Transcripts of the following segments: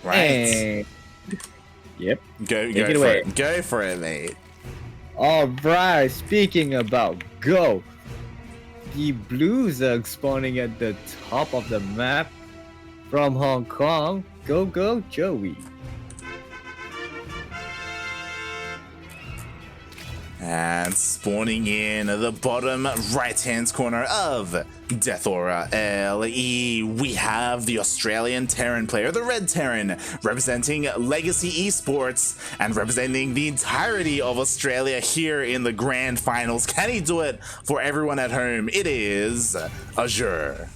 Right. And... Yep. Go for it, mate. Alright, speaking about go, the Blues are spawning at the top of the map from Hong Kong. GogojOey. And spawning in the bottom right-hand corner of Death Aura LE, we have the Australian Terran player, the Red Terran, representing Legacy Esports and representing the entirety of Australia here in the grand finals. Can he do it for everyone at home? It is Azure.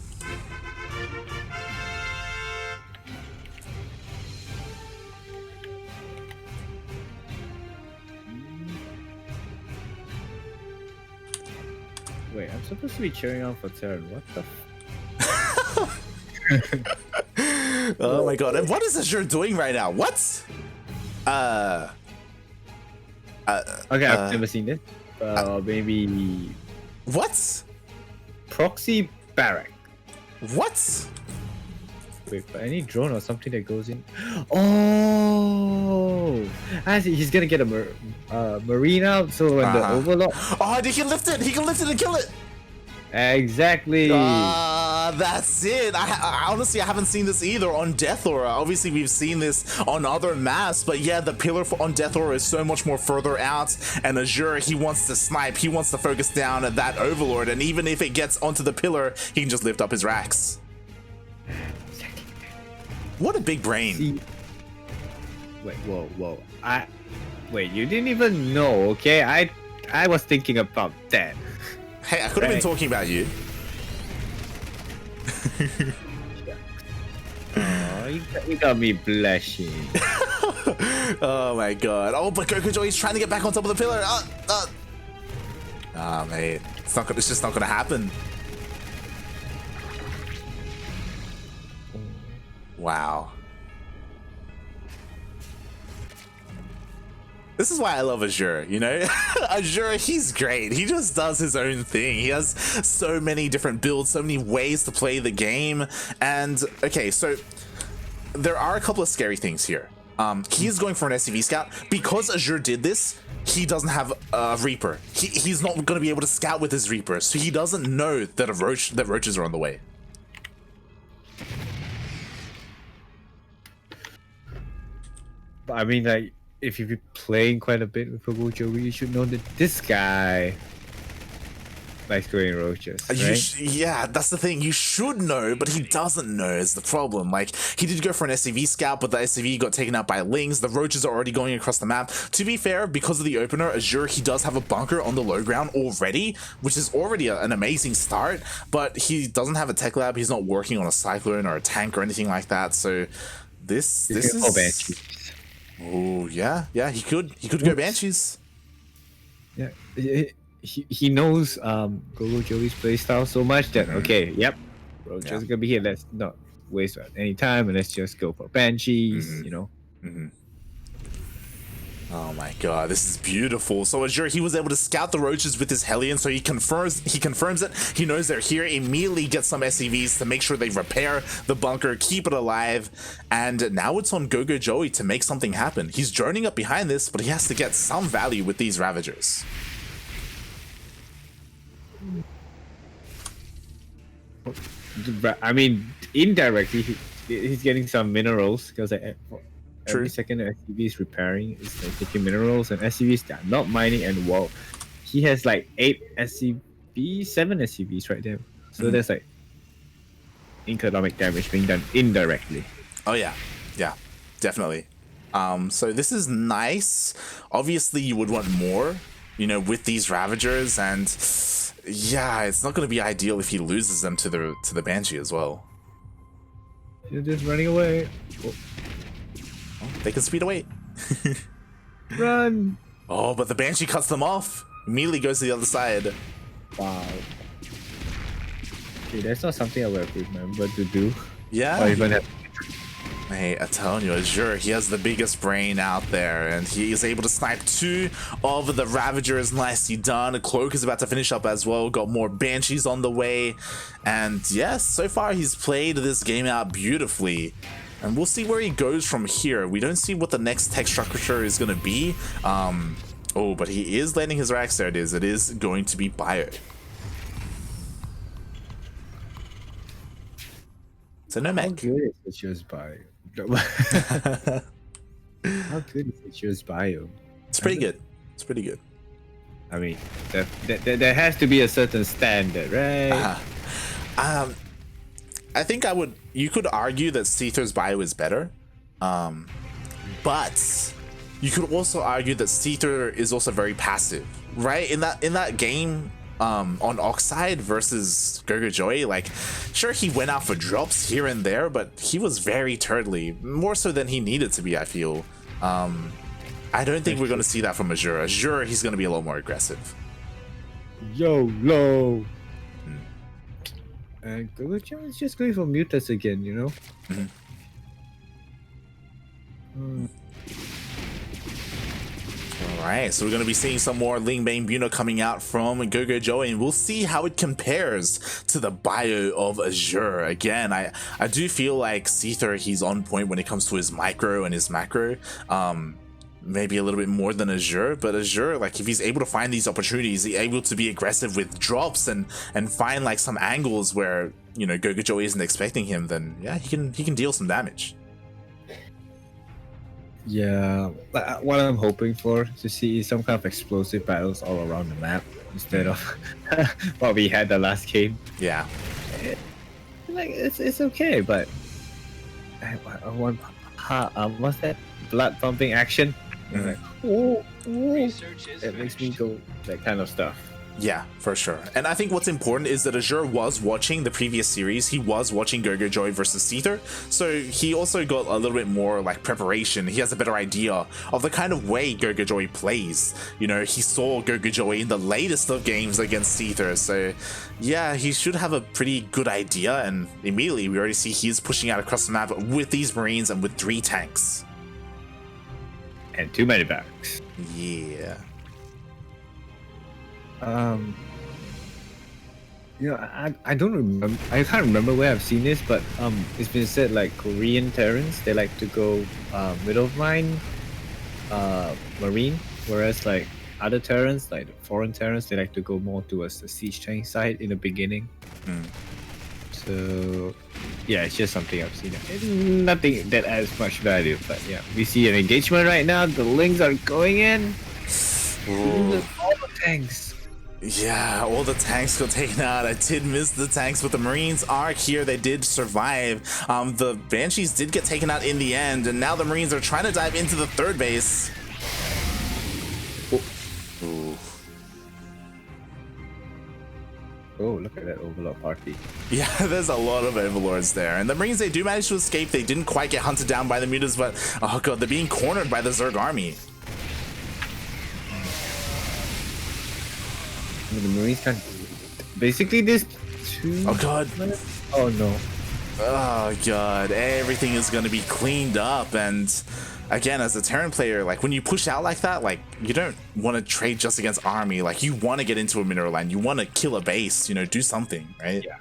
Wait, I'm supposed to be cheering on for Terran. What the Oh my god, and what is Azure doing right now? What? Okay, I've never seen this. Maybe... What? Proxy Barrack. What? Wait, but any drone or something that goes in? Oh! I see, he's gonna get a marine out, so when the overlord... Oh, he can lift it! He can lift it and kill it! Exactly! That's it! I honestly, I haven't seen this either on Death Aura. Obviously, we've seen this on other maps, but yeah, the pillar on Death Aura is so much more further out, and Azure, he wants to snipe, he wants to focus down at that overlord, and even if it gets onto the pillar, he can just lift up his racks. What a big brain. See, wait, whoa. Wait, you didn't even know, okay? I was thinking about that. Hey, I could have been talking about you. Oh, you got me blushing. Oh my god. Oh, but GogojOey's trying to get back on top of the pillar. Mate. It's just not gonna happen. Wow. This is why I love Azure, you know? Azure, he's great. He just does his own thing. He has so many different builds, so many ways to play the game. And, okay, so there are a couple of scary things here. He is going for an SCV scout. Because Azure did this, he doesn't have a Reaper. He's not going to be able to scout with his Reaper, so he doesn't know that roaches are on the way. I mean, like, if you've been playing quite a bit with GogojOey, you should know that this guy likes growing roaches, right? Yeah, that's the thing. You should know, but he doesn't know is the problem. Like, he did go for an SCV scout, but the SCV got taken out by Lings. The roaches are already going across the map. To be fair, because of the opener, Azure, he does have a bunker on the low ground already, which is already an amazing start, but he doesn't have a tech lab. He's not working on a cyclone or a tank or anything like that, so this is... Oh yeah, he could go Banshees. Yeah, he knows GogojOey's playstyle so much that okay, yep, roaches gonna be here. Let's not waste any time and let's just go for Banshees. You know. Oh my god, this is beautiful. So Azure, he was able to scout the roaches with his Hellion, so he confirms it. He knows they're here, immediately gets some SCVs to make sure they repair the bunker, keep it alive, and now it's on GogojOey to make something happen. He's droning up behind this, but he has to get some value with these Ravagers. I mean, indirectly, he's getting some minerals because every second the SCV is repairing, it's like taking minerals, and SCVs that are not mining, and wow, he has like 8 SCVs, 7 SCVs right there. So there's like economic damage being done indirectly. Oh yeah, definitely. So this is nice. Obviously, you would want more, you know, with these Ravagers, and yeah, it's not going to be ideal if he loses them to the Banshee as well. You're just running away. They can speed away. Run! Oh, but the Banshee cuts them off. Immediately goes to the other side. Wow. Okay, that's not something I would have remembered to do. Yeah. Or even have... Hey, I'm telling you, Azure, he has the biggest brain out there, and he is able to snipe 2 of the Ravagers. Nicely done. Cloak is about to finish up as well. Got more Banshees on the way. And yes, so far he's played this game out beautifully. And we'll see where he goes from here. We don't see what the next tech structure is going to be. Oh, but he is landing his racks. There it is. It is going to be Bio. So no mech. How good is it just Bio? How good is it just Bio? It's pretty good. It's pretty good. I mean, there has to be a certain standard, right? I think you could argue that Seether's Bio is better. But you could also argue that Seether is also very passive, right? In that game, on Oxide versus GogojOey, like, sure, he went out for drops here and there, but he was very turtly, more so than he needed to be, I feel. I don't think we're going to see that from Azure. Azure, he's going to be a lot more aggressive. YOLO! And GogojOey is just going for mutas again, you know? Alright, so we're going to be seeing some more Lingbane Buno coming out from GogojOey, and we'll see how it compares to the Bio of Azure. Again, I do feel like Seether, he's on point when it comes to his micro and his macro. Maybe a little bit more than Azure, but Azure, like, if he's able to find these opportunities, he's able to be aggressive with drops and find like some angles where, you know, GogojOey isn't expecting him, then yeah, he can deal some damage. Yeah, what I'm hoping for to see is some kind of explosive battles all around the map instead of what we had the last game. Yeah, Like it's okay, but I want what's that blood pumping action? Like, ooh, it makes me go that kind of stuff. yeah, for sure. And I think what's important is that Azure was watching the previous series. He was watching GogojOey versus Seether, so he also got a little bit more like preparation. He has a better idea of the kind of way GogojOey plays. You know, he saw GogojOey in the latest of games against Seether, so yeah, he should have a pretty good idea. And immediately we already see he's pushing out across the map with these Marines and with 3 tanks. And too many barracks. Yeah. You know, I don't remember. I can't remember where I've seen this, but it's been said like Korean Terrans, they like to go middle of line, Marine, whereas like other Terrans, like foreign Terrans, they like to go more towards the siege tank side in the beginning. So yeah, it's just something I've seen. It's nothing that adds much value, but yeah, we see an engagement right now. The Lings are going in. All the tanks. Yeah, all the tanks got taken out. I did miss the tanks, but the Marines are here. They did survive. The Banshees did get taken out in the end, and now the Marines are trying to dive into the 3rd base. Ooh. Oh, look at that Overlord party. Yeah, there's a lot of Overlords there. And the Marines, they do manage to escape. They didn't quite get hunted down by the mutas, but oh god, they're being cornered by the Zerg army. The Marines can't. Basically, this 2. Oh god. Oh no. Oh god, everything is going to be cleaned up. And again, as a Terran player, like, when you push out like that, like, you don't want to trade just against army. Like, you want to get into a mineral line, you want to kill a base, you know, do something, right? Yeah.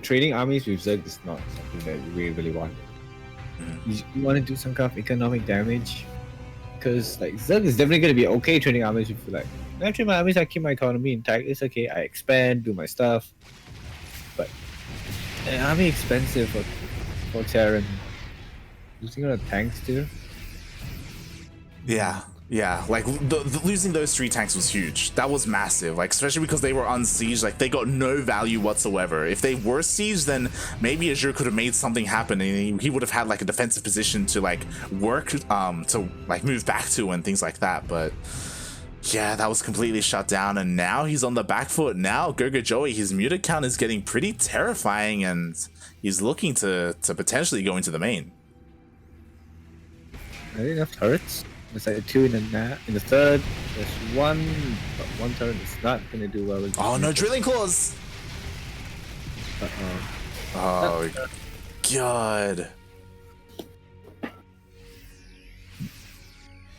Trading armies with Zerg is not something that we really want. You want to do some kind of economic damage, because like Zerg is definitely going to be okay trading armies with like, I trade my armies, I keep my economy intact, it's okay, I expand, do my stuff. But an army expensive for Terran. Losing on tanks too. Yeah, like losing those 3 tanks was huge. That was massive, like, especially because they were unsieged. Like, they got no value whatsoever. If they were sieged, then maybe Azure could have made something happen, and he would have had like a defensive position to like work to like move back to and things like that. But yeah, that was completely shut down, and now he's on the back foot. Now GogojOey, his muta count is getting pretty terrifying, and he's looking to potentially go into the main. Are there enough turrets? There's like 2 in the 3rd. There's 1, but 1 turret is not gonna do well. Oh no, drilling claws! Oh god.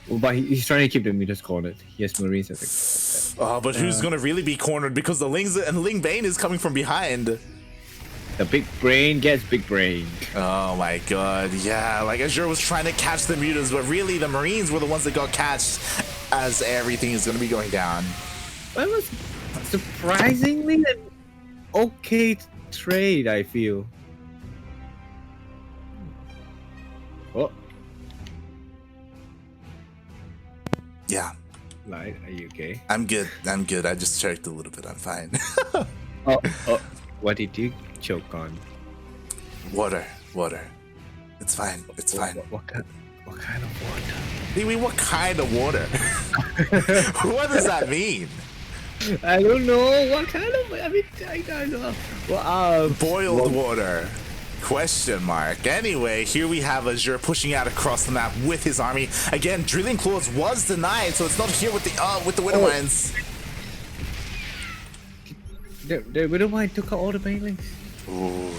Well, but he's trying to keep the mutas cornered. He has Marines at the Oh, but who's gonna really be cornered, because the Lings and Lingbane is coming from behind. The big brain gets big brain. Oh my god, yeah, like Azure was trying to catch the mutas, but really the Marines were the ones that got catched as everything is going to be going down. That was surprisingly an okay trade, I feel. Oh. Yeah. Light, are you okay? I'm good. I just choked a little bit. I'm fine. oh. What did you choke on? Water. It's fine. It's fine. What kind of water? I mean, what kind of water? What does that mean? I don't know. What kind of? I mean, I don't know. Well, boiled water. Question mark. Anyway, here we have Azure pushing out across the map with his army. Again, drilling clause was denied, so it's not here with the widow mines. The widow mine took out all the banelings. Ooh,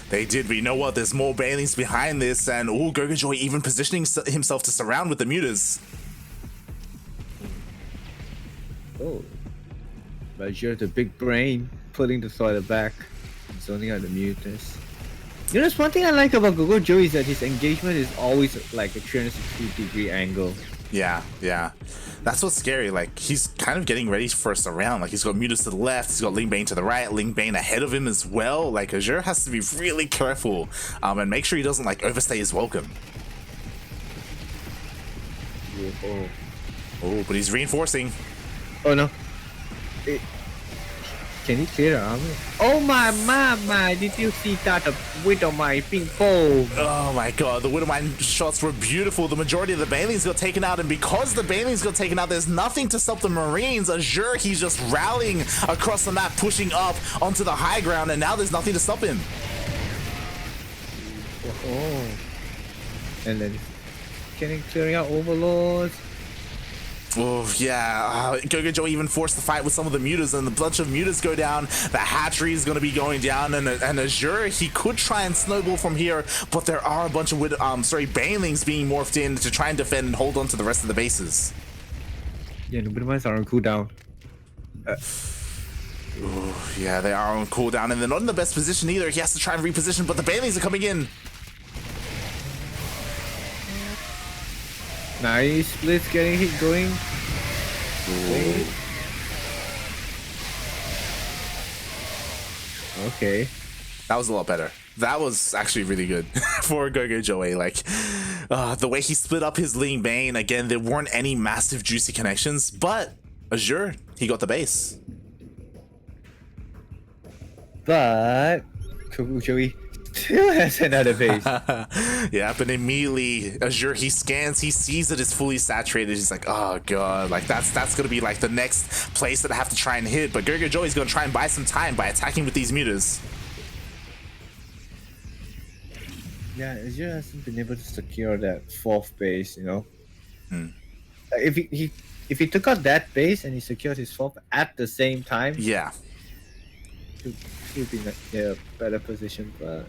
they did. But you know what? There's more banelings behind this, and GogojOey even positioning himself to surround with the mutas. Oh, Azure, the big brain, pulling the soil back, zoning out the mutas. You know, there's one thing I like about GogojOey is that his engagement is always like a 360-degree angle. Yeah. That's what's scary. Like, he's kind of getting ready for us around. Like, he's got mutas to the left, he's got Ling Bane to the right, Ling Bane ahead of him as well. Like, Azure has to be really careful and make sure he doesn't, like, overstay his welcome. Oh, but he's reinforcing. Oh, no. Can he clear the armor? Oh my, did you see that Widow Mine ping pong? Oh my god, the Widow Mine shots were beautiful. The majority of the banelings got taken out, and because the banelings got taken out, there's nothing to stop the Marines. Azure, he's just rallying across the map, pushing up onto the high ground, and now there's nothing to stop him. Oh. And then clearing out overlords. Oh yeah, GogojOey even forced the fight with some of the mutas, and the bunch of mutas go down. The hatchery is going to be going down, and Azure, he could try and snowball from here, but there are a bunch of banelings being morphed in to try and defend and hold on to the rest of the bases. Yeah, the Widowmines are on cooldown. Yeah, they are on cooldown, and they're not in the best position either. He has to try and reposition, but the banelings are coming in. Nice splits getting hit going. Okay. That was a lot better. That was actually really good for GogojOey. Like, the way he split up his Ling Bane, again, there weren't any massive juicy connections, but Azure, he got the base. But GogojOey still has another base. Yeah, but immediately Azure, he scans, he sees that it's fully saturated. He's like, oh god, like that's gonna be like the next place that I have to try and hit. But GogojOey's gonna try and buy some time by attacking with these mutas. Yeah, Azure hasn't been able to secure that fourth base, you know. If he took out that base and he secured his fourth at the same time, yeah, he'd be in a better position. But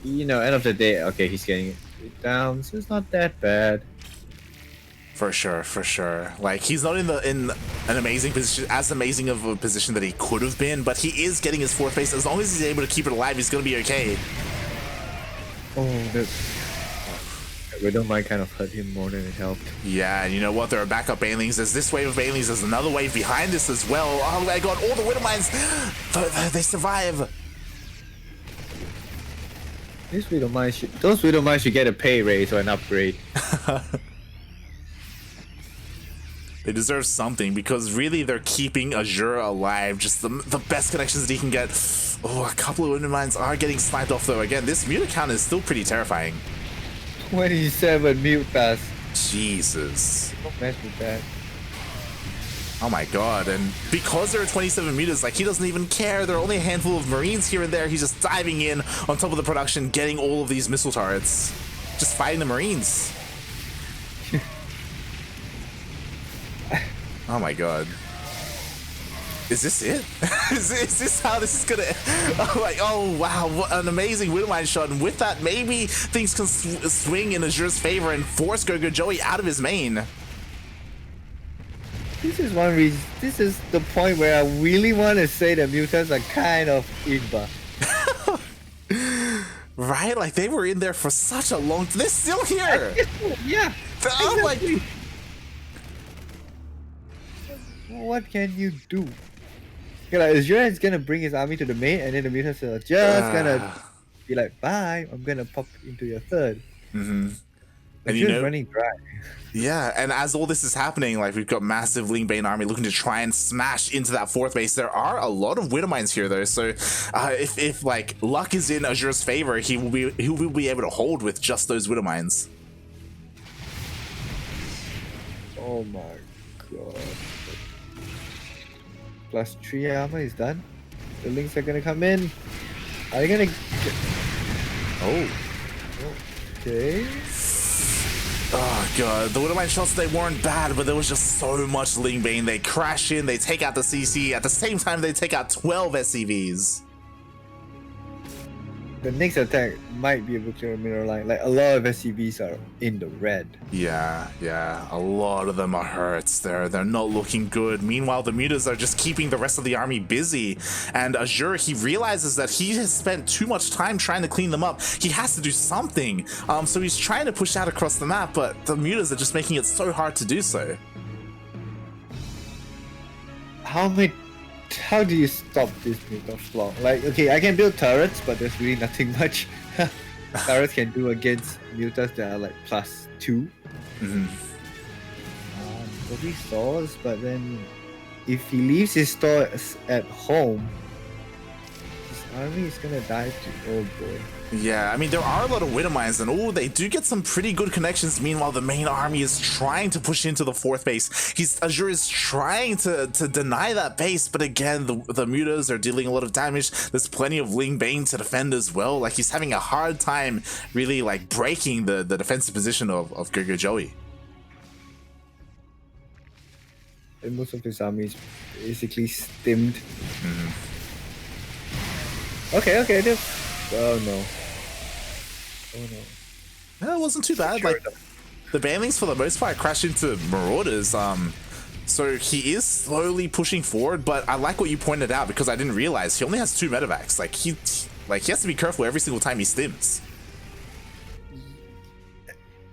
you know, end of the day, okay, he's getting it down, so it's not that bad. For sure. Like, he's not in an amazing position, as amazing of a position that he could have been, but he is getting his fourth base. As long as he's able to keep it alive, he's gonna be okay. Oh, the Widow Mine kind of hurt him more than it helped. Yeah, and you know what? There are backup banelings. There's this wave of banelings. There's another wave behind this as well. Oh my god, all the Widow Mines, they survive. Those Widow Mines should get a pay raise or an upgrade. They deserve something, because really they're keeping Azure alive. Just the best connections that he can get. Oh, a couple of Widow Mines are getting sniped off though. Again, this muta count is still pretty terrifying. 27 mutas. Jesus. Don't mess with that. Oh my god, and because there are 27 mutas, like, he doesn't even care. There are only a handful of Marines here and there. He's just diving in on top of the production, getting all of these missile turrets. Just fighting the Marines. Oh my god. Is this it? is this how this is gonna end? Oh, like, oh wow, what an amazing Widow Mine shot, and with that, maybe things can swing in Azure's favor and force GogojOey out of his main. This is one reason. This is the point where I really want to say the mutants are kind of imba. Right? Like they were in there for such a long. They're still here. Yeah. I'm like, Exactly. What can you do? Okay, like Azure is gonna bring his army to the main, and then the mutants are just gonna be like, "Bye, I'm gonna pop into your third." mm-hmm. And Azure's running dry. yeah, and as all this is happening, like we've got massive Ling Bane army looking to try and smash into that fourth base. There are a lot of Widowmines here though, so if like luck is in Azure's favor, he will be able to hold with just those Widowmines. Oh my god. +3 armor is done. The links are gonna come in. Are they gonna Oh. Okay. Oh god, the Widowmine shots, they weren't bad, but there was just so much Ling Bane. They crash in, they take out the CC, at the same time they take out 12 SCVs. The next attack might be able to clear a mirror line. Like a lot of SCVs are in the red. Yeah, a lot of them are hurt. They're not looking good. Meanwhile, the mutas are just keeping the rest of the army busy. And Azure, he realizes that he has spent too much time trying to clean them up. He has to do something. So he's trying to push out across the map, but the mutas are just making it so hard to do so. How do you stop this mutant flock? Like, okay, I can build turrets, but there's really nothing much turrets can do against mutants that are like +2. Mm-hmm. Probably stores, but then if he leaves his stores at home, his army is gonna die too. Oh boy. Yeah, I mean, there are a lot of Widowmines, and oh, they do get some pretty good connections. Meanwhile, the main army is trying to push into the fourth base. Azure is trying to deny that base, but again, the mutas are dealing a lot of damage. There's plenty of Ling Bane to defend as well. Like, he's having a hard time really, like, breaking the defensive position of GogojOey. And most of his army is basically stimmed. Mm-hmm. Okay, oh no. Yeah, it wasn't too bad. Like, the banelings for the most part crashed into Marauders. So he is slowly pushing forward, but I like what you pointed out because I didn't realize he only has 2 medevacs. Like he has to be careful every single time he stims.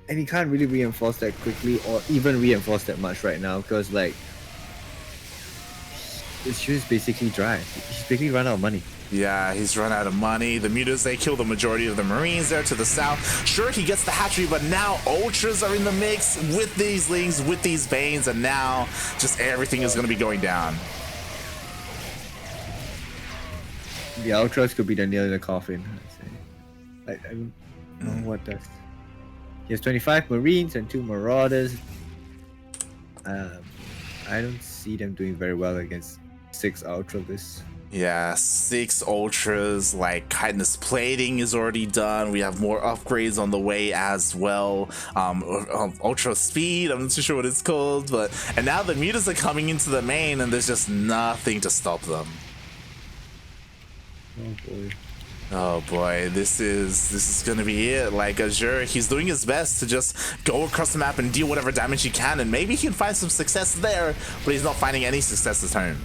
And he can't really reinforce that quickly or even reinforce that much right now because like his shoe is basically dry. He's basically run out of money. Yeah, he's run out of money. The mutas, they kill the majority of the Marines there to the south. Sure, he gets the hatchery, but now Ultras are in the mix with these Lings, with these Banes, and now just everything is going to be going down. The Ultras could be the nail in the coffin, I'd say. I don't know what does. He has 25 Marines and 2 Marauders. I don't see them doing very well against 6 Ultras. Yeah, 6 Ultras, like Chitinous Plating is already done. We have more upgrades on the way as well. Ultra Speed, I'm not too sure what it's called, and now the mutas are coming into the main and there's just nothing to stop them. Oh boy. Oh boy, this is gonna be it. Like Azure, he's doing his best to just go across the map and deal whatever damage he can, and maybe he can find some success there, but he's not finding any success at home.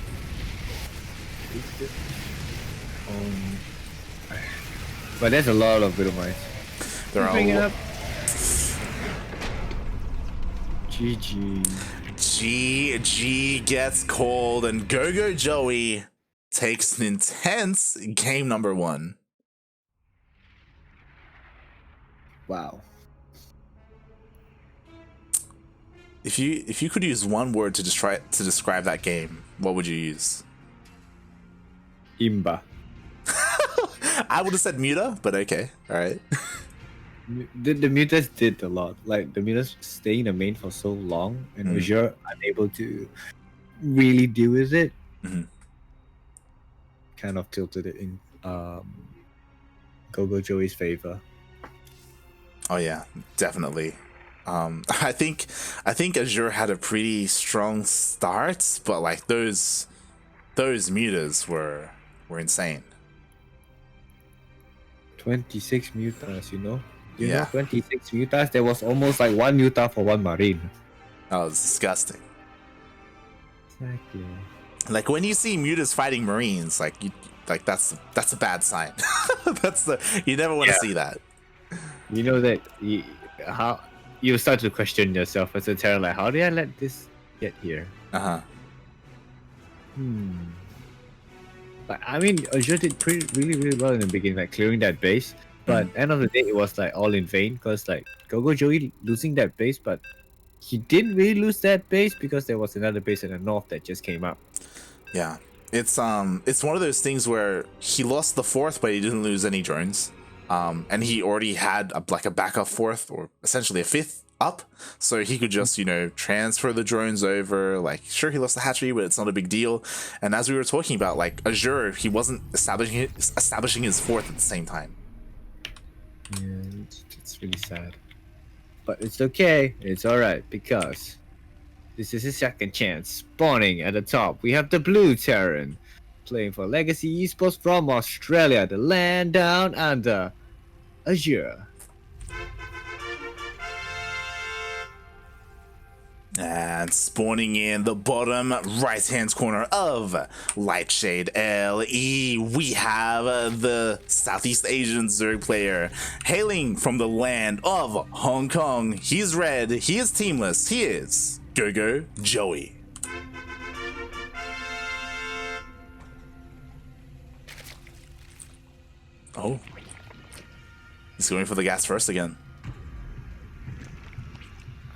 But there's a lot of Widowmines. There are a lot. GG. GG gets called, and GogojOey takes an intense game number 1. Wow. If you could use one word to describe that game, what would you use? Imba. I would have said muta, but okay, all right. The mutas did a lot. Like the mutas staying in the main for so long, and Azure unable to really deal with it. Kind of tilted it in GogojOey's favor. Oh yeah, definitely. I think Azure had a pretty strong start, but like those mutas were insane. 26 mutas, you know? You Yeah. know 26 mutas? There was almost like 1 muta for 1 marine. That was disgusting. Exactly. Like when you see mutas fighting Marines, like like that's a bad sign. You never want to see that. You know that you start to question yourself as a Terran, like, how did I let this get here? But I mean, Azure did really well in the beginning, like clearing that base. But end of the day, it was like all in vain because like GogojOey losing that base, but he didn't really lose that base because there was another base in the north that just came up. Yeah, it's one of those things where he lost the fourth, but he didn't lose any drones. And he already had a backup fourth, or essentially a fifth up, so he could just, you know, transfer the drones over. Like, sure, he lost the hatchery, but it's not a big deal. And as we were talking about, like Azure, he wasn't establishing his fourth at the same time. Yeah, it's really sad, but it's okay. It's all right because this is his second chance. Spawning at the top, we have the Blue Terran playing for Legacy Esports from Australia, the land down under, Azure. And spawning in the bottom right-hand corner of Lightshade LE, we have the Southeast Asian Zerg player hailing from the land of Hong Kong. He's red, he is teamless, he is GogojOey. Oh, he's going for the gas first again.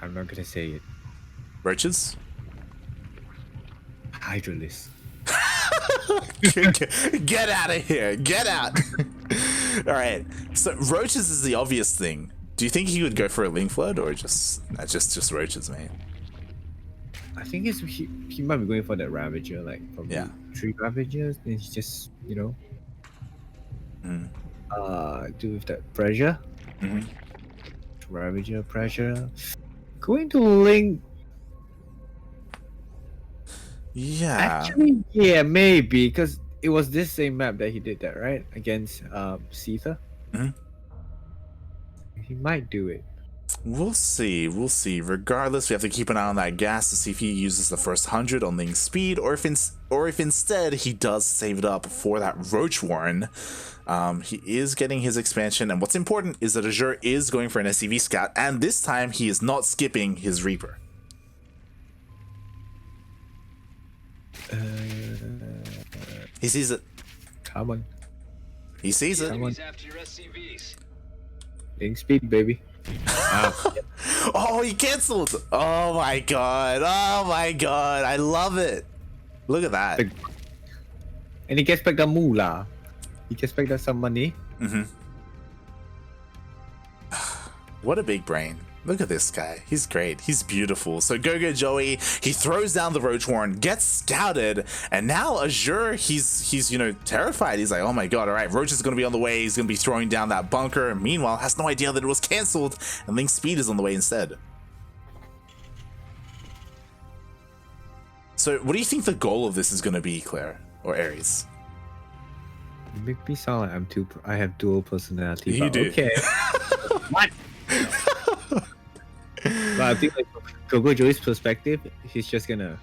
I'm not gonna say it. Roaches? Hydralis. Get out of here. Get out. All right. So roaches is the obvious thing. Do you think he would go for a Ling Flood or just roaches, mate? I think he might be going for that Ravager, like probably 3 Ravagers, and he's just, you know, do with that pressure. Ravager pressure. Going to Ling. Yeah. Actually, yeah, maybe, because it was this same map that he did that, right? Against Seether. He might do it. We'll see. We'll see. Regardless, we have to keep an eye on that gas to see if he uses the first 100 on Ling's speed, or if instead he does save it up for that Roach Warren. He is getting his expansion, and what's important is that Azure is going for an SEV scout, and this time he is not skipping his Reaper. He sees it. Come on. He sees it. Come on. Ling speed, baby. Oh, he canceled. Oh my god. Oh my god. I love it. Look at that. And he gets back the moolah. He gets back some money. What a big brain. Look at this guy. He's great. He's beautiful. So GogojOey, he throws down the Roach Warren, gets scouted, and now Azure, he's you know, terrified. He's like, oh my god, all right, Roach is going to be on the way. He's going to be throwing down that bunker. Meanwhile, has no idea that it was canceled, and Link's speed is on the way instead. So what do you think the goal of this is going to be, Claire or Aries? You make me sound like I have dual personality. You do. Okay. What? But I think, like, from GogojOey's perspective, he's just gonna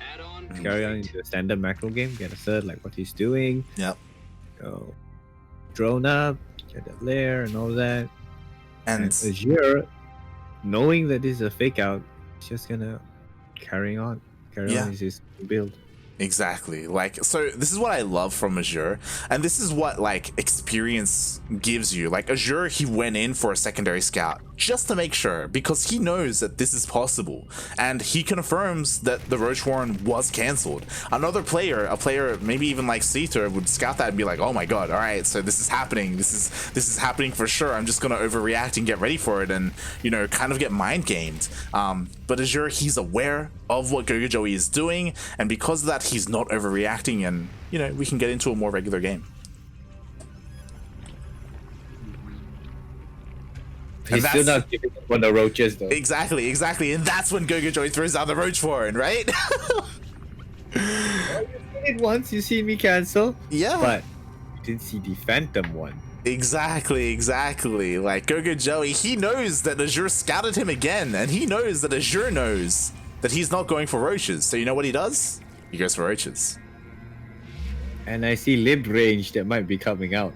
carry on into a standard macro game, get a third, like what he's doing. Yep. Go drone up, get that lair and all that. And Azure, knowing that this is a fake out, he's just gonna carry on his build. Exactly. Like, so this is what I love from Azure, and this is what like experience gives you. Like Azure, he went in for a secondary scout just to make sure, because he knows that this is possible, and he confirms that the Roach Warren was cancelled. Another player, a player maybe even like Seether, would scout that and be like, oh my god, all right, so this is happening, this is happening for sure, I'm just gonna overreact and get ready for it, and you know, kind of get mind gamed. But Azure, he's aware of what GogojOey is doing, and because of that, he's not overreacting, and you know, we can get into a more regular game. He's still not giving up on the roaches, though. Exactly, and that's when GogojOey throws out the Roach Warren, right? You seen it once, you seen me cancel. Yeah, but you didn't see the Phantom one. Exactly. Like GogojOey, he knows that Azure scouted him again, and he knows that Azure knows that he's not going for roaches. So you know what he does? He goes for roaches. And I see lib range that might be coming out.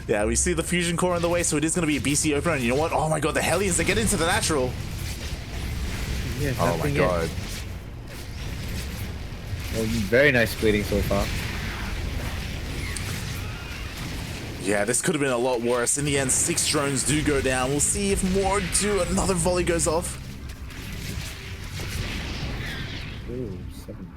Yeah, we see the fusion core on the way, so it is going to be a BC opener. And you know what? Oh my god, the Hellions, they get into the natural. Yeah, oh my god. Well, very nice splitting so far. Yeah, this could have been a lot worse. In the end, 6 drones do go down. We'll see if more do. Another volley goes off. Ooh, 7.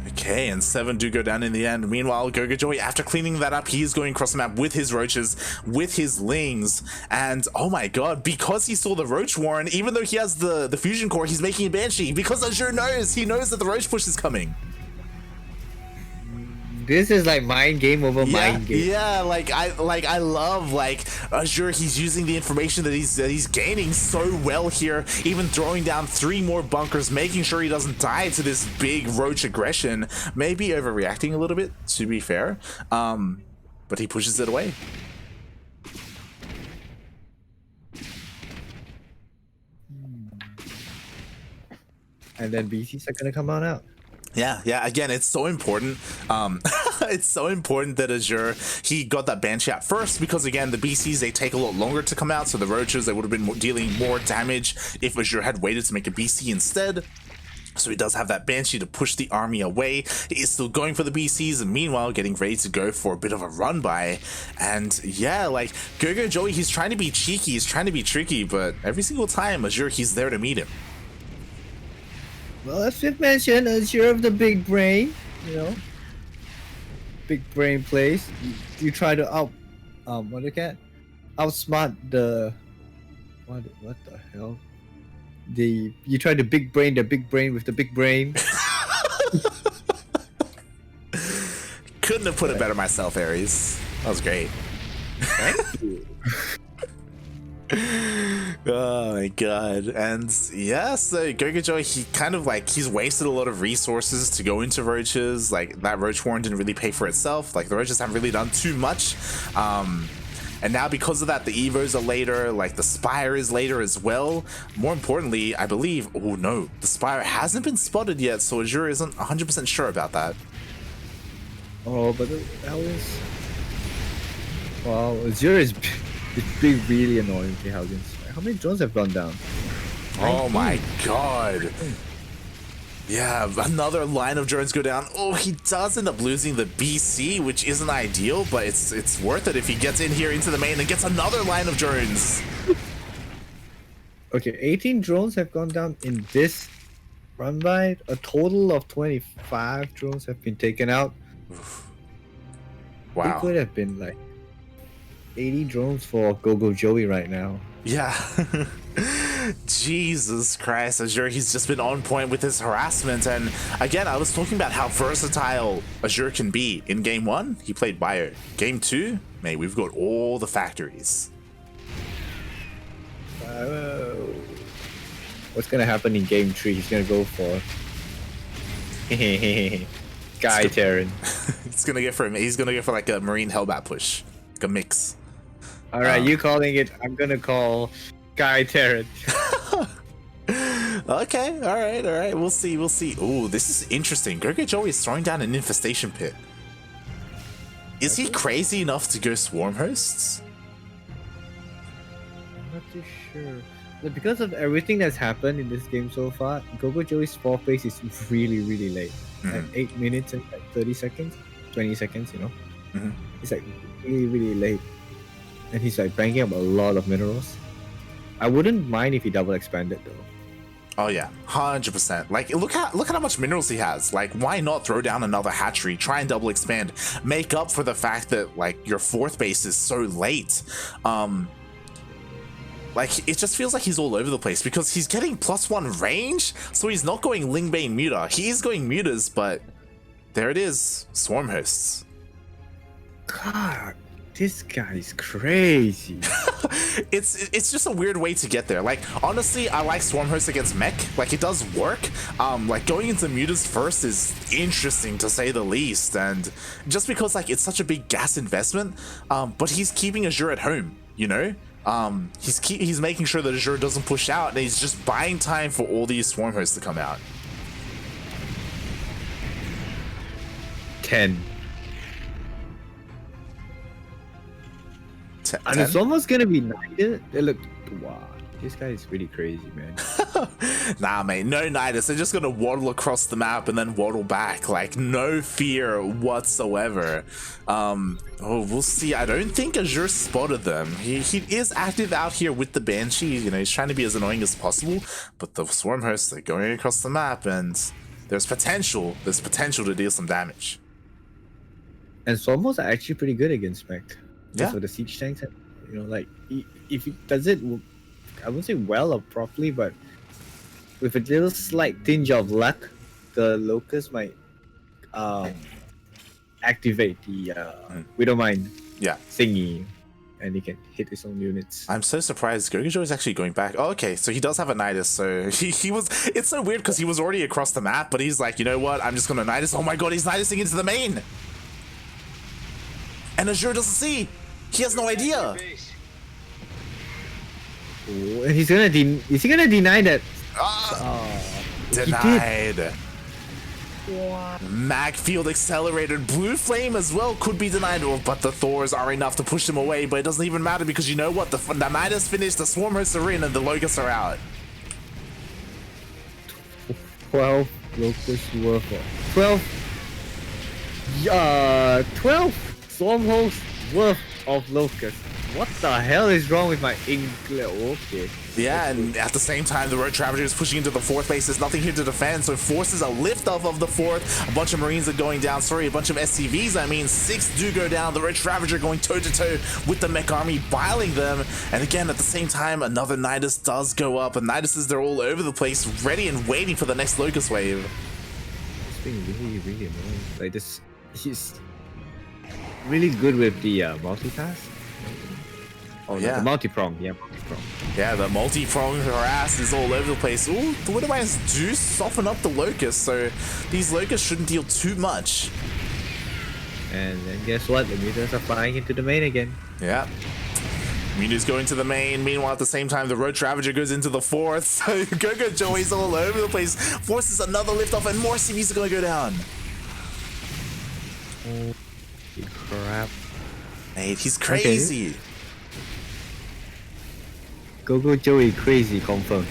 Okay, and 7 do go down in the end. Meanwhile, GogojOey, after cleaning that up, he is going across the map with his roaches, with his lings, and oh my god, because he saw the roach warren, even though he has the fusion core, he's making a banshee, because Azure knows, he knows that the roach push is coming. This is like mind game over mind game. Yeah, I love Azure. He's using the information that he's gaining so well here, even throwing down 3 more bunkers, making sure he doesn't die to this big roach aggression. Maybe overreacting a little bit, to be fair, but he pushes it away. And then BCs are gonna come on out. Yeah, again, it's so important. It's so important that Azure, he got that Banshee out first, because again, the BCs, they take a lot longer to come out, so the roaches, they would have been dealing more damage if Azure had waited to make a BC instead. So he does have that Banshee to push the army away. He is still going for the BCs, and meanwhile getting ready to go for a bit of a run by. And yeah, GogojOey, he's trying to be cheeky, he's trying to be tricky, but every single time Azure, he's there to meet him. Well, as we've mentioned, Azure of the big brain, you know, big brain plays. You try to outsmart the what the hell? You try to big brain the big brain with the big brain. Couldn't have put it better myself, Aries. That was great. Thank you. Oh my god. And yeah, so GogojOey, he kind of he's wasted a lot of resources to go into roaches. That roach warren didn't really pay for itself. The roaches haven't really done too much, and now because of that, the evos are later, the spire is later as well. More importantly, I believe, oh no, the spire hasn't been spotted yet, so Azure isn't 100% sure about that. Oh, but that was, wow, Azure is it's been really annoying. How many drones have gone down? Oh my god. Yeah, another line of drones go down. Oh, he does end up losing the BC, which isn't ideal, but it's worth it if he gets in here into the main and gets another line of drones. Okay, 18 drones have gone down in this run by. A total of 25 drones have been taken out. Wow. It could have been 80 drones for GogojOey right now. Yeah. Jesus Christ, Azure, he's just been on point with his harassment. And again, I was talking about how versatile Azure can be. In game 1, he played Bio. Game 2, mate, we've got all the factories. What's gonna happen in game 3? He's gonna go for Guy Terran. He's gonna go for a Marine Hellbat push. A mix. Alright, you calling it, I'm gonna call Guy Terran. Okay, alright. We'll see. Oh, this is interesting. GogojOey is throwing down an infestation pit. Is he crazy enough to go swarm hosts? I'm not too sure. But because of everything that's happened in this game so far, GogojOey's spawn phase is really, really late. 8 minutes and 30 seconds, 20 seconds, you know. It's really, really late. And he's banking up a lot of minerals. I wouldn't mind if he double expanded though. Oh yeah, 100%. Look at how much minerals he has. Why not throw down another hatchery, try and double expand, make up for the fact that your 4th base is so late. It just feels like he's all over the place because he's getting +1 range, so he's not going Lingbane Muta. He is going Mutas, but there it is, swarm hosts. God, this guy's crazy. It's just a weird way to get there. Honestly, I like swarm hosts against mech. It does work. Going into mutas first is interesting to say the least, and just because it's such a big gas investment, but he's keeping Azure at home, you know. He's making sure that Azure doesn't push out, and he's just buying time for all these swarm hosts to come out. 10. 10? And it's almost gonna be 9. Look, wow, this guy is really crazy, man. Nah, mate, no Nidus. They're just gonna waddle across the map and then waddle back. Like, no fear whatsoever. Oh, we'll see. I don't think Azure spotted them. He is active out here with the Banshee. You know, he's trying to be as annoying as possible. But the swarm hosts are going across the map, and there's potential. There's potential to deal some damage. And Swarmos are actually pretty good against mech. Yeah. For the siege tanks, you know, like if he does it, I wouldn't say well or properly, but with a little slight tinge of luck, the Locust might activate the Widowmine thingy, and he can hit his own units. I'm so surprised GogojOey is actually going back. Oh, okay, so he does have a Nidus, so he was... It's so weird because he was already across the map, but he's like, you know what, I'm just gonna Nidus. Oh my god, he's Nidusing into the main! And Azure doesn't see! He has no idea! Oh, and he's gonna is he gonna deny that? Denied. Mag field accelerated. Blue flame as well could be denied, but the Thors are enough to push him away. But it doesn't even matter because you know what? The Midas finished, the Swarm hosts are in, and the Locusts are out. 12 Locusts worth of 12 Swarm hosts worth of Locusts. What the hell is wrong with my English? Okay. Yeah, and at the same time, the Road Ravager is pushing into the 4th base. There's nothing here to defend, so it forces a lift off of the 4th. A bunch of Marines are going down. Sorry, a bunch of SCVs. I mean, 6 do go down. The Road Ravager going toe-to-toe with the mech army, biling them. And again, at the same time, another Nidus does go up. And Niduses, they're all over the place, ready and waiting for the next Locust wave. It's being really, really annoying. Like this, he's really good with the multitask. Oh yeah, the multi-prong. Yeah, multi-prong. Yeah, the multi-prong harass is all over the place. Ooh, the Widowmines do soften up the Locusts, so these Locusts shouldn't deal too much. And then guess what? The mutants are flying into the main again. Yeah. Mutas go into the main. Meanwhile, at the same time, the Road Ravager goes into the 4th. So GogojOey's all over the place. Forces another lift off, and more CVs are going to go down. Holy crap. Mate, he's crazy. Okay. GogojOey crazy confirmed.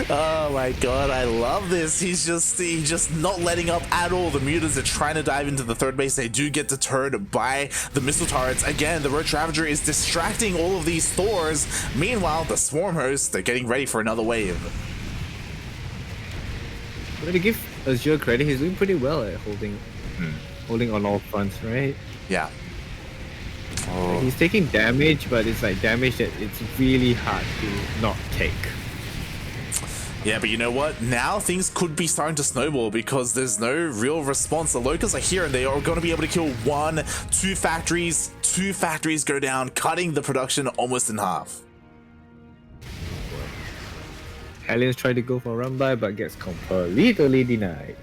Oh my god, I love this. He's just not letting up at all. The mutants are trying to dive into the 3rd base. They do get deterred by the missile turrets. Again, the Road Ravager is distracting all of these Thors. Meanwhile, the Swarm hosts, they're getting ready for another wave. But to give Azure credit, he's doing pretty well at holding on all fronts, right? Yeah. Oh. He's taking damage, but it's like damage that it's really hard to not take. Yeah, but you know what? Now things could be starting to snowball because there's no real response. The Locusts are here and they are going to be able to kill 1, 2 factories. 2 factories go down, cutting the production almost in half. Hellions try to go for a run by, but gets completely denied.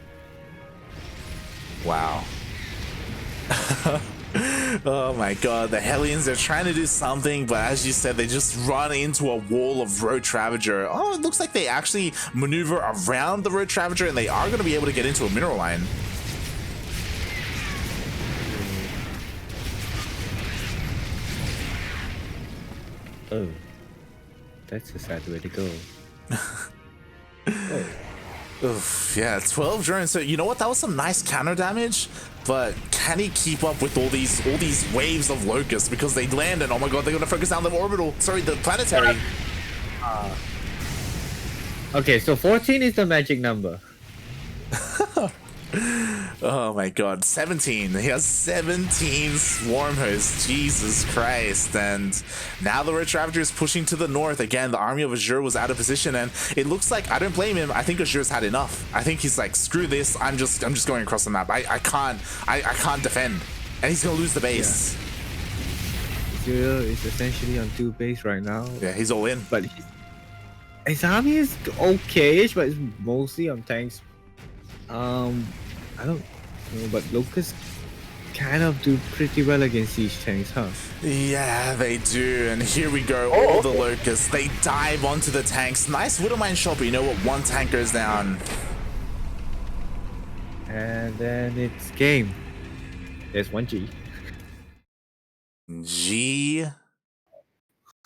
Wow. Oh my god, the Hellions are trying to do something, but as you said, they just run into a wall of Road Ravager. Oh, it looks like they actually maneuver around the Road Ravager and they are going to be able to get into a mineral line. Oh, that's a sad way to go. Oh. Oof, yeah, 12 drones. So you know what? That was some nice counter damage, but can he keep up with all these waves of Locusts? Because they land and oh my god, they're gonna focus down the orbital. Sorry, the planetary. Okay, so 14 is the magic number. Oh my god, 17. He has 17 swarm hosts. Jesus Christ. And now the Road Ravager is pushing to the north. Again, the army of Azure was out of position, and it looks like, I don't blame him. I think Azure's had enough. I think he's like, screw this. I'm just going across the map. I can't defend. And he's gonna lose the base. Yeah. Azure is essentially on 2 base right now. Yeah, he's all in. But his army is okay-ish, but it's mostly on tanks. I don't know, but Locust kind of do pretty well against siege tanks, huh? Yeah, they do. And here we go. All the locusts, they dive onto the tanks. Nice Widowmine shot, but you know what? One tank goes down. And then it's game. There's one G. G.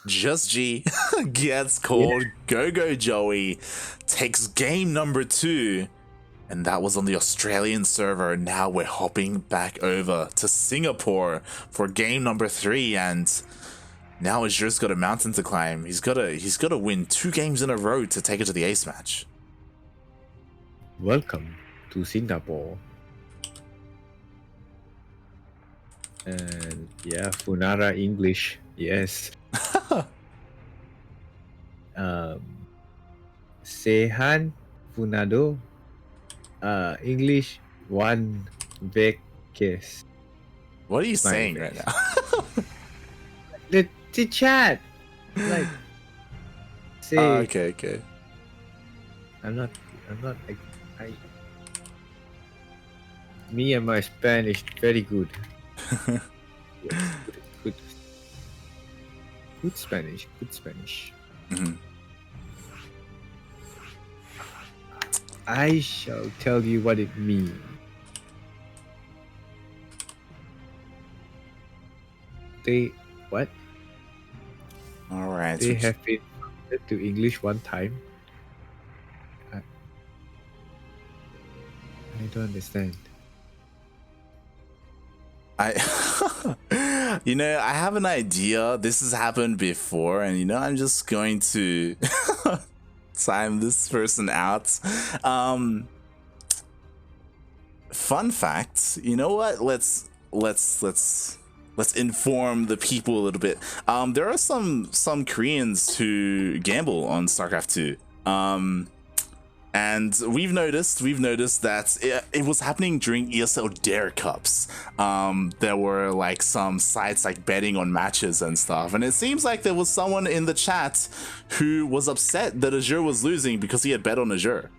Just G gets called. GogojOey takes game number 2. And that was on the Australian server. Now we're hopping back over to Singapore for game number 3. And now Azure's got a mountain to climb. He's gotta win 2 games in a row to take it to the ace match. Welcome to Singapore. And yeah, Funara English, yes. Sehan Funado, English one big kiss. What are you saying right now? the chat, like, say. Okay. I'm not. Me and my Spanish very good. Yes, good Spanish. Mm-hmm. I shall tell you what it means. What? All right. They have been translated to English one time. I don't understand. You know, I have an idea. This has happened before, and you know, I'm just going to time this person out. Fun fact. You know what? Let's inform the people a little bit. There are some Koreans who gamble on StarCraft 2. And we've noticed that it was happening during ESL Dare Cups. There were like some sites like betting on matches and stuff, and it seems like there was someone in the chat who was upset that Azure was losing because he had bet on Azure.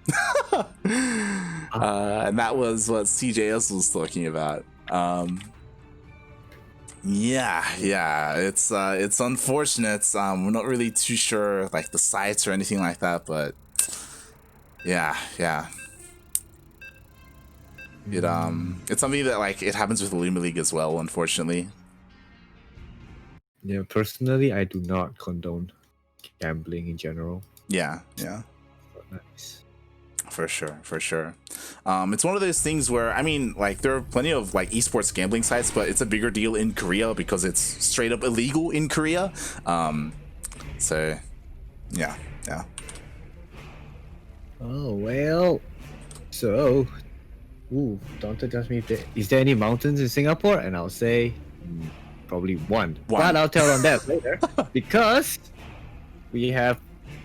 And that was what CJS was talking about. Yeah, it's unfortunate. We're not really too sure like the sites or anything like that, but yeah. It's something that like it happens with Luma League as well, unfortunately. Yeah, personally, I do not condone gambling in general. Yeah. Nice. For sure. It's one of those things where, I mean, like there are plenty of like esports gambling sites, but it's a bigger deal in Korea because it's straight up illegal in Korea. So yeah. Oh well. So, don't ask me is there any mountains in Singapore, and I'll say probably one. But I'll tell on that later because we have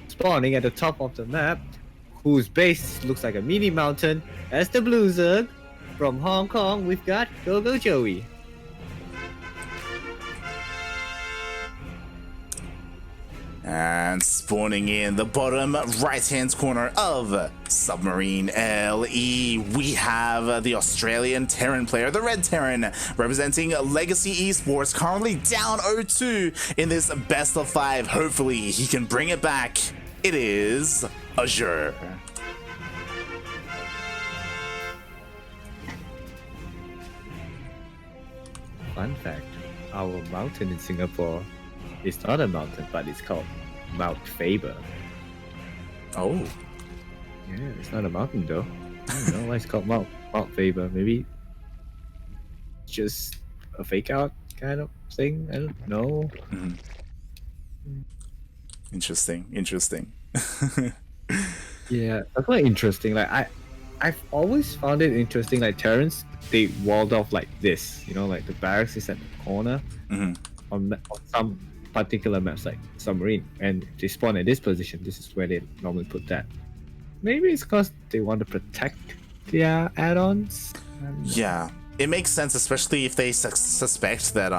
spawning at the top of the map, whose base looks like a mini mountain. As the Blue Zerg from Hong Kong, we've got GogojOey. And spawning in the bottom right-hand corner of Submarine LE, we have the Australian Terran player, the Red Terran, representing Legacy Esports, currently down 0-2 in this best of 5. Hopefully he can bring it back. It is Azure. Fun fact, our mountain in Singapore is not a mountain, but it's called Mount Faber. Oh. Yeah, it's not a mountain though. I don't know why it's called Mount Faber. Maybe just a fake out kind of thing. I don't know. Mm-hmm. Interesting. Yeah, that's quite interesting. Like I've always found it interesting. Like Terrans, they walled off like this. You know, like the barracks is at the corner. Mm-hmm. On some particular maps like Submarine, and they spawn at this position. This is where they normally put that. Maybe it's because they want to protect their add-ons. Yeah, it makes sense, especially if they suspect that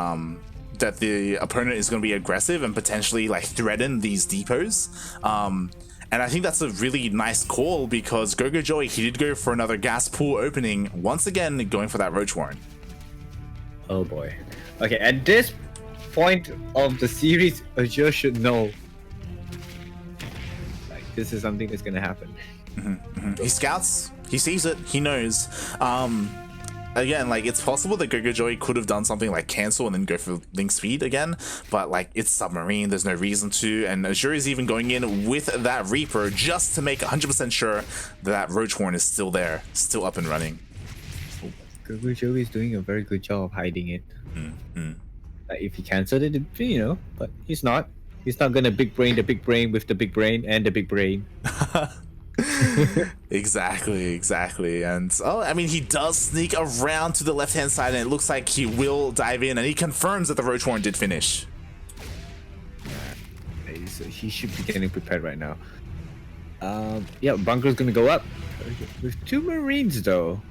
that the opponent is going to be aggressive and potentially like threaten these depots. And I think that's a really nice call because GogojOey, he did go for another gas pool opening, once again going for that Roach Warren. Oh boy. Okay, at this point of the series, Azure should know. Like, this is something that's gonna happen. He scouts, he sees it, he knows. Again, like, it's possible that GogojOey could have done something like cancel and then go for link speed again, but like, it's submarine, there's no reason to, and Azure is even going in with that Reaper just to make 100% sure that Roach Horn is still there, still up and running. GogojOey is doing a very good job of hiding it. Like, if he canceled it, you know, but he's not. He's not gonna big brain the big brain with the big brain and the big brain. Exactly. And I mean, he does sneak around to the left hand side, and it looks like he will dive in, and he confirms that the Roach Horn did finish. So he should be getting prepared right now. Yeah, bunker's gonna go up with 2 Marines though.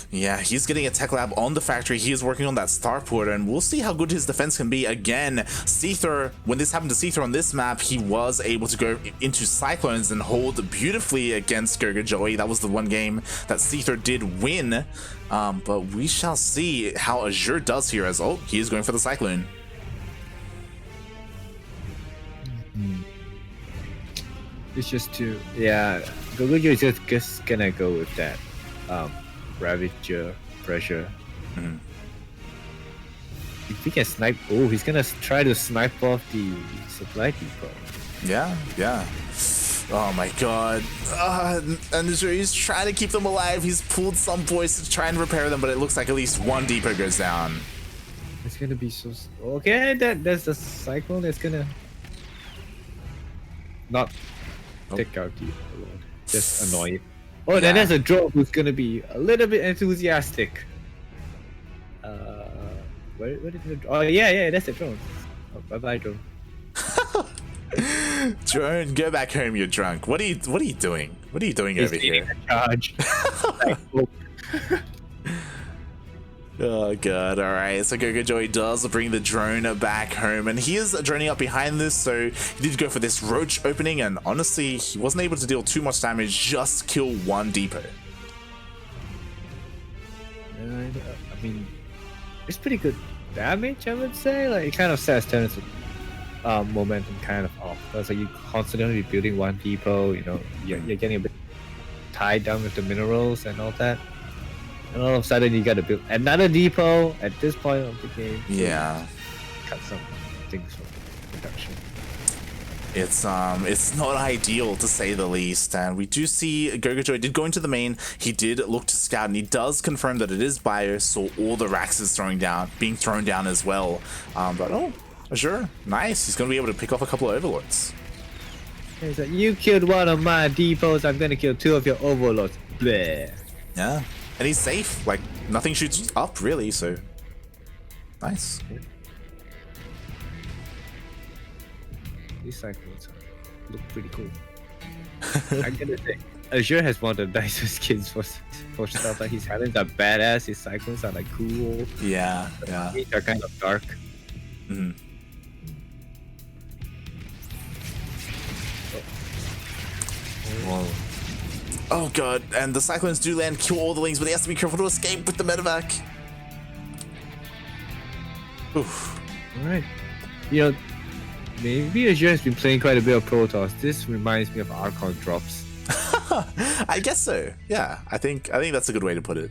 Yeah, he's getting a tech lab on the factory. He is working on that starport, and we'll see how good his defense can be. Again, Seether, when this happened to Seether on this map, he was able to go into Cyclones and hold beautifully against GogojOey. That was the one game that Seether did win. But we shall see how Azure does here, as he is going for the Cyclone. It's just too... Yeah, GogojOey is just gonna go with that. Ravager pressure. If he can snipe, he's gonna try to snipe off the supply depot. Yeah. Oh my god. And he's trying to keep them alive. He's pulled some boys to try and repair them, but it looks like at least one depot goes down. It's gonna be so... Okay, that's the cyclone that's gonna not take out the overload. Just annoy it. Oh, then there's a drone who's gonna be a little bit enthusiastic. Where is the... Oh yeah, that's the drone. Oh, bye drone. Drone, go back home. You're drunk. What are you doing? What are you doing over here? Charge. Oh god, alright, so GogojOey does bring the drone back home, and he is droning up behind this, so he did go for this roach opening, and honestly, he wasn't able to deal too much damage, just kill one depot. I mean, it's pretty good damage, I would say. Like, it kind of sets Tennis momentum kind of off, because like, you constantly building one depot, you know, you're getting a bit tied down with the minerals and all that. And all of a sudden you gotta build another depot at this point of the game. Yeah. Cut some things from production. It's not ideal to say the least, and we do see GogojOey did go into the main. He did look to scout, and he does confirm that it is Bio, so all the racks is being thrown down as well. But Azure, nice. He's gonna be able to pick off a couple of overlords. He's like, you killed one of my depots, I'm gonna kill 2 of your overlords. Bleh. Yeah. And he's safe, like, nothing shoots up, really, so... Nice. These cyclones look pretty cool. I gotta say, Azure has one of the nicest skins for stuff. Like, his Helens are badass, his cyclones are, like, cool. Yeah. These are kind of dark. Whoa. Oh god, and the Cyclones do land, kill all the Lings, but he has to be careful to escape with the medevac. Oof. Alright. You know, maybe Azure has been playing quite a bit of Protoss. This reminds me of Archon drops. I guess so. Yeah, I think that's a good way to put it.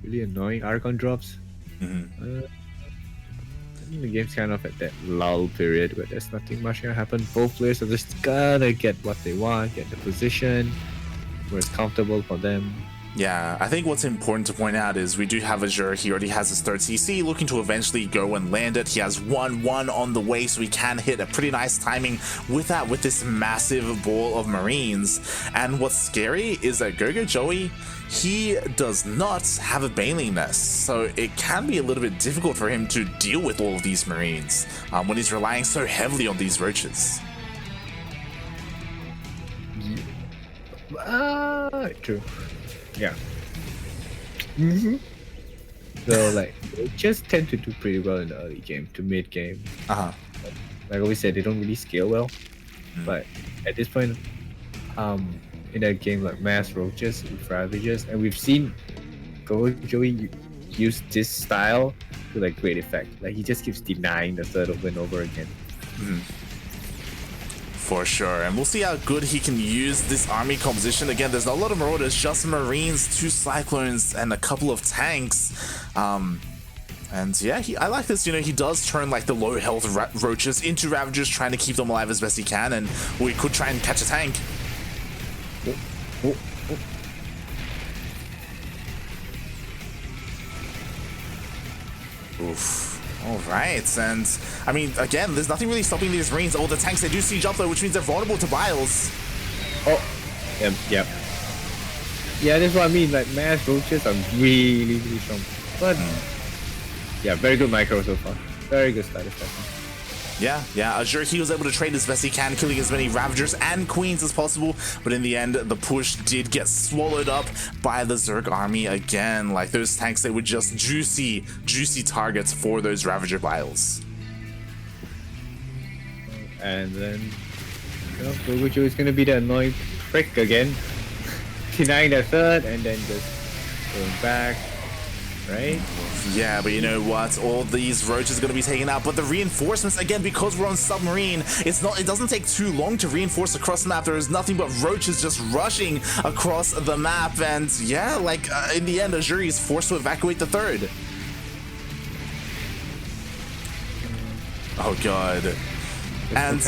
Really annoying Archon drops. I think the game's kind of at that lull period where there's nothing much gonna happen. Both players are just gonna get what they want, get the position where it's comfortable for them. Yeah, I think what's important to point out is we do have Azure. He already has his 3rd CC, looking to eventually go and land it. He has 1-1 on the way, so he can hit a pretty nice timing with that, with this massive ball of Marines. And what's scary is that GogojOey, he does not have a Baneling Nest, so it can be a little bit difficult for him to deal with all of these Marines when he's relying so heavily on these roaches. True. Yeah. So like, they just tend to do pretty well in the early game to mid game. Like we said, they don't really scale well. But at this point, in that game, like mass roaches, ravages, and we've seen GogojOey used this style to like great effect. Like he just keeps denying the third over and over again. For sure, and we'll see how good he can use this army composition. Again, there's not a lot of Marauders, just Marines, 2 Cyclones, and a couple of tanks. And yeah, I like this. You know, he does turn like the low health Roaches into Ravagers, trying to keep them alive as best he can, and we could try and catch a tank. Oof. All right, and I mean, again, there's nothing really stopping these Marines. Oh, the tanks, they do siege up though, which means they're vulnerable to Biles. Oh, yep. Yeah, that's what I mean. Like, mass Roaches are really strong. But yeah, very good micro so far. Very good status. Yeah, Azure, he was able to trade as best he can, killing as many Ravagers and Queens as possible, but in the end, the push did get swallowed up by the Zerg army again. Like, those tanks, they were just juicy targets for those Ravager Biles. And then, you know, GogojOey is going to be the annoying prick again. Denying the third, and then just going back. Right? Yeah, but you know what? All these Roaches are going to be taken out, but the reinforcements, again, because we're on submarine, it doesn't take too long to reinforce across the map. There is nothing but Roaches just rushing across the map, and yeah, like in the end, Azure is forced to evacuate the third. Oh god. And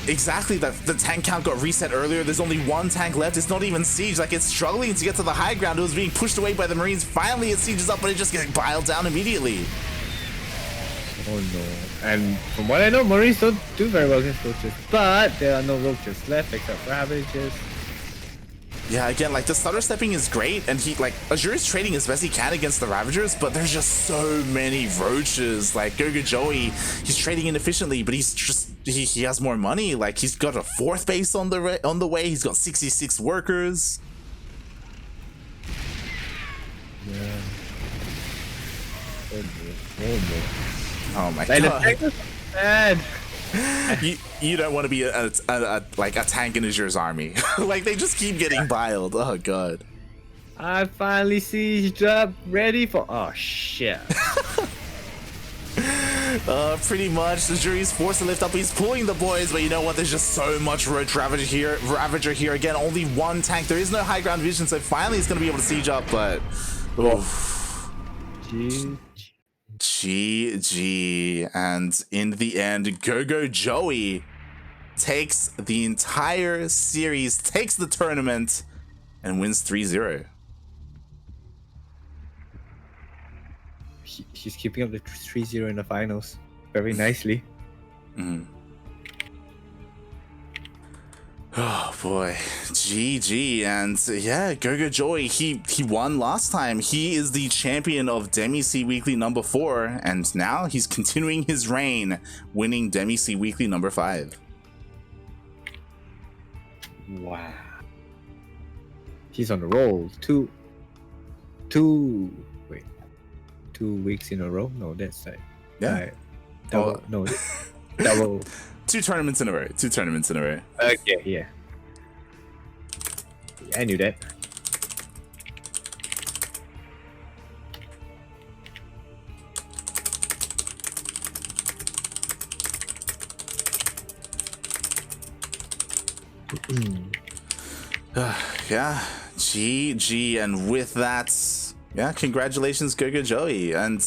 exactly, the tank count got reset earlier. There's only 1 tank left. It's not even siege. Like, it's struggling to get to the high ground. It was being pushed away by the Marines. Finally, it sieges up, but it just gets biled down immediately. Oh no. And from what I know, Marines don't do very well against Roaches. But there are no Roaches left except Ravages. Yeah, again, like, the stutter stepping is great, and Azure is trading as best he can against the Ravagers, but there's just so many Roaches. Like, GogojOey, he's trading inefficiently, but he's just, he has more money. Like, he's got a 4th base on the way, he's got 66 workers. Yeah. Oh my god. Bad. You don't want to be a tank in Azure's army. Like, they just keep getting biled. Oh god. I finally see drop ready for. Oh shit. Pretty much. Azure is forced to lift up. He's pulling the boys, but you know what? There's just so much Roach Ravager here. Again, only 1 tank. There is no high ground vision, so finally he's gonna be able to siege up. But GG, and in the end, GogojOey takes the entire series, takes the tournament, and wins 3-0. He's keeping up the 3-0 in the finals very nicely. Oh boy, GG, and yeah, GogojOey, he won last time. He is the champion of Demi SEA Weekly number 4, and now he's continuing his reign, winning Demi SEA Weekly number 5. Wow, he's on the roll. 2 weeks in a row. No, that's like double. No, double. 2 tournaments in a row. 2 tournaments in a row. Okay, yeah. I knew that. Yeah, GG, and with that, yeah, congratulations, GogojOey. And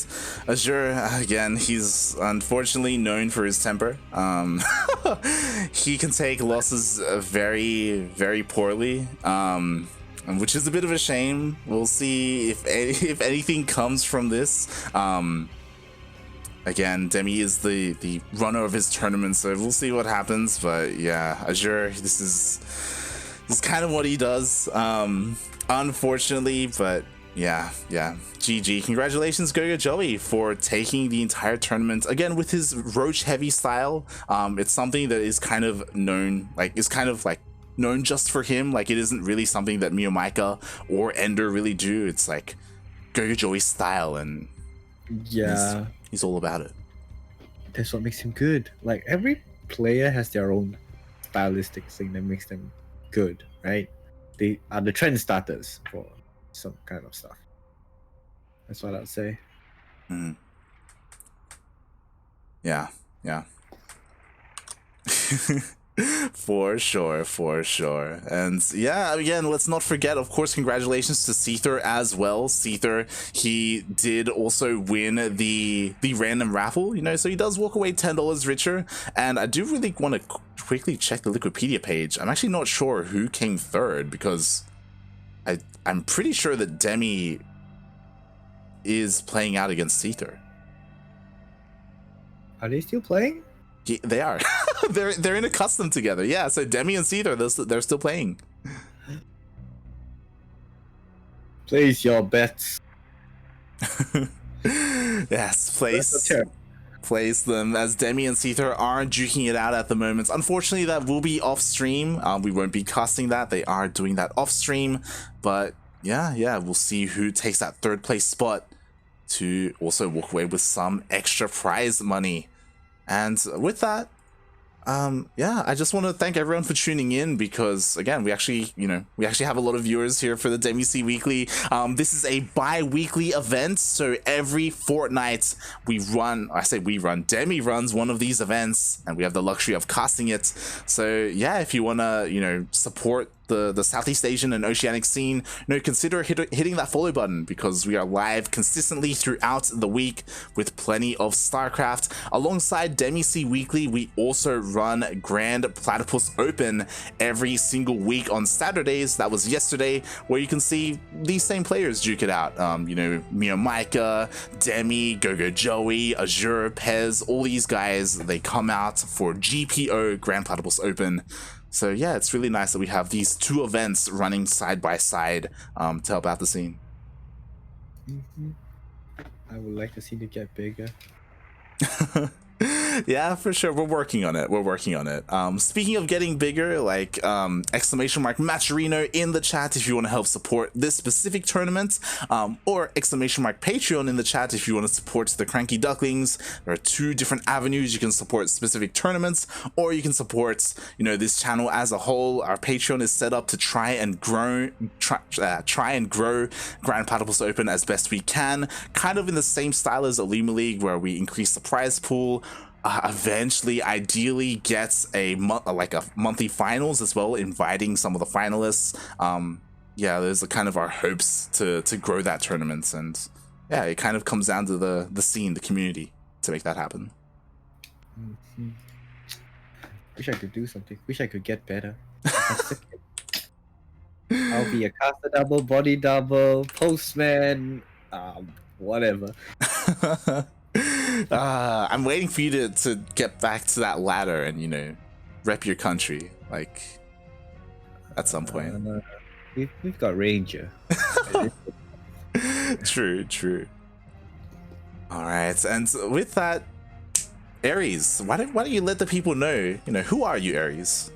Azure, again, he's unfortunately known for his temper. He can take losses very, very poorly, which is a bit of a shame. We'll see if anything comes from this. Again, Demi is the runner of his tournament, so we'll see what happens. But yeah, Azure, this is kind of what he does, unfortunately, but yeah, GG. Congratulations, GogojOey, for taking the entire tournament again with his Roach heavy style. It's something that is kind of known, known just for him. Like, it isn't really something that Miyomika or Ender really do. It's like GogojOey's style, and yeah, he's all about it. That's what makes him good. Like, every player has their own stylistic thing that makes them good, right? They are the trend starters for some kind of stuff. That's what I'd say. Mm. Yeah, yeah. For sure, for sure. And yeah, again, let's not forget, of course, congratulations to Seether as well. Seether, he did also win the random raffle, you know, so he does walk away $10 richer. And I do really want to quickly check the Wikipedia page. I'm actually not sure who came third, because I'm pretty sure that Demi is playing out against Seether. Are they still playing? They are. they're in a custom together. Yeah, so Demi and Seether, they're still playing. Place your bets. Yes, place them, as Demi and Seether are duking it out at the moment. Unfortunately, that will be off stream. We won't be casting that. They are doing that off stream. But yeah, we'll see who takes that third place spot to also walk away with some extra prize money. And with that, yeah, I just want to thank everyone for tuning in, because again, we actually have a lot of viewers here for the Demi SEA Weekly. This is a bi-weekly event, so every fortnight Demi runs one of these events, and we have the luxury of casting it. So yeah, if you want to, support the Southeast Asian and Oceanic scene, consider hitting that follow button, because we are live consistently throughout the week with plenty of StarCraft. Alongside Demi SEA Weekly, we also run Grand Platypus Open every single week on Saturdays. That was yesterday, where you can see these same players duke it out. Mio Micah, Demi, GogojOey, Azure, Pez, all these guys, they come out for GPO, Grand Platypus Open. So yeah, it's really nice that we have these two events running side by side to help out the scene. I would like to see it get bigger. Yeah, for sure. We're working on it. Speaking of getting bigger, like exclamation mark Maturino in the chat if you want to help support this specific tournament, or exclamation mark Patreon in the chat if you want to support the Cranky Ducklings. There are two different avenues you can support specific tournaments, or you can support this channel as a whole. Our Patreon is set up to try and grow Grand Platypus Open as best we can, kind of in the same style as Elima League, where we increase the prize pool. Eventually, ideally, gets a monthly finals as well, inviting some of the finalists. Yeah, there's kind of our hopes to grow that tournament, and yeah, it kind of comes down to the scene, the community, to make that happen. Wish I could do something. Wish I could get better. I'll be a caster double, body double, postman, whatever. I'm waiting for you to get back to that ladder and rep your country, like, at some point. We've got Ranger. True. All right, and with that, Aries, why don't you let the people know, who are you, Aries?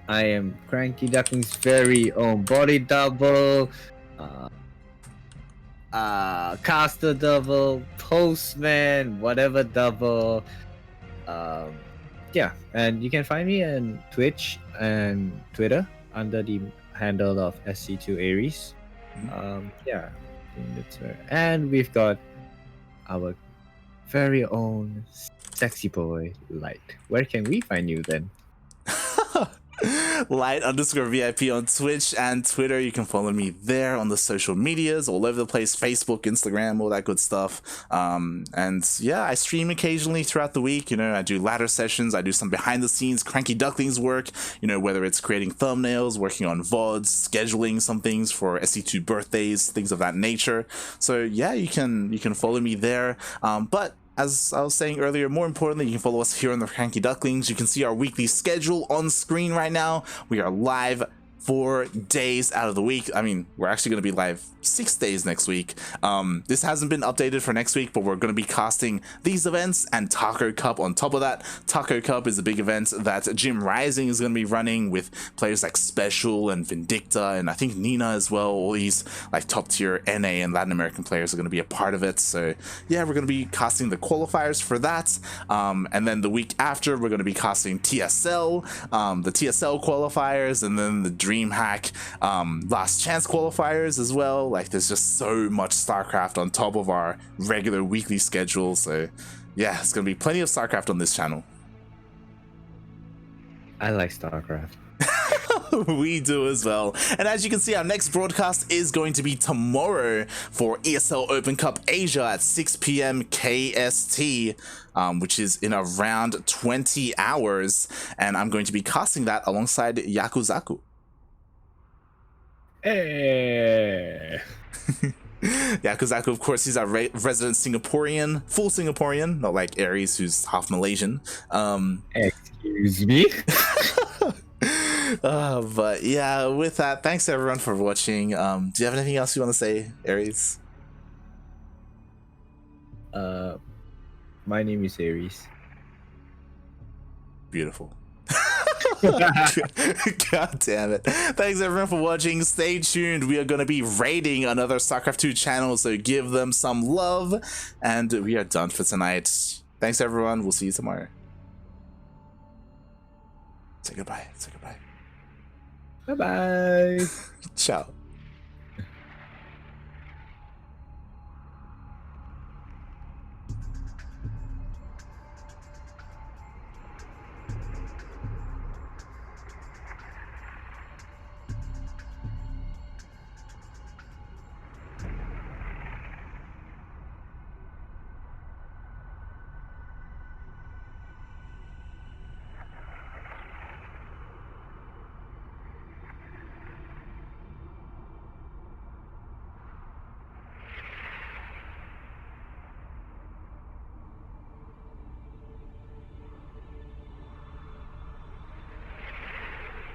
I am Cranky Ducklings' very own body double, caster double, postman, whatever double. Yeah, and you can find me on Twitch and Twitter under the handle of SC2Aries. Yeah, that's right. And we've got our very own sexy boy Light. Where can we find you then? Light_VIP on Twitch and Twitter. You can follow me there on the social medias, all over the place, Facebook, Instagram, all that good stuff. And yeah, I stream occasionally throughout the week. I do ladder sessions, I do some behind the scenes Cranky Ducklings work, whether it's creating thumbnails, working on VODs, scheduling some things for SE2 birthdays, things of that nature. So yeah, you can follow me there. But as I was saying earlier, more importantly, you can follow us here on the Cranky Ducklings. You can see our weekly schedule on screen right now. We are live 4 days out of the week. I mean, we're actually going to be live 6 days next week. This hasn't been updated for next week, but we're going to be casting these events and Taco Cup on top of that. Taco Cup is a big event that Jim Rising is going to be running with players like Special and Vindicta, and I think Nina as well. All these like top tier NA and Latin American players are going to be a part of it. So yeah, we're going to be casting the qualifiers for that. And then the week after, we're going to be casting TSL, the TSL qualifiers, and then the Dream DreamHack Last Chance qualifiers as well. Like, there's just so much StarCraft on top of our regular weekly schedule. So yeah, it's gonna be plenty of StarCraft on this channel. I like StarCraft. We do as well. And as you can see, our next broadcast is going to be tomorrow for ESL Open Cup Asia at 6 p.m. KST, which is in around 20 hours. And I'm going to be casting that alongside Yakuzaku. Hey. Yakuzaku, of course, he's our resident Singaporean, full Singaporean, not like Aries, who's half Malaysian. Excuse me? But yeah, with that, thanks everyone for watching. Do you have anything else you want to say, Aries? My name is Aries. Beautiful. God damn it. Thanks everyone for watching. Stay tuned. We are going to be raiding another StarCraft 2 channel, so give them some love. And we are done for tonight. Thanks everyone. We'll see you tomorrow. Say goodbye. Say goodbye. Bye-bye. Ciao.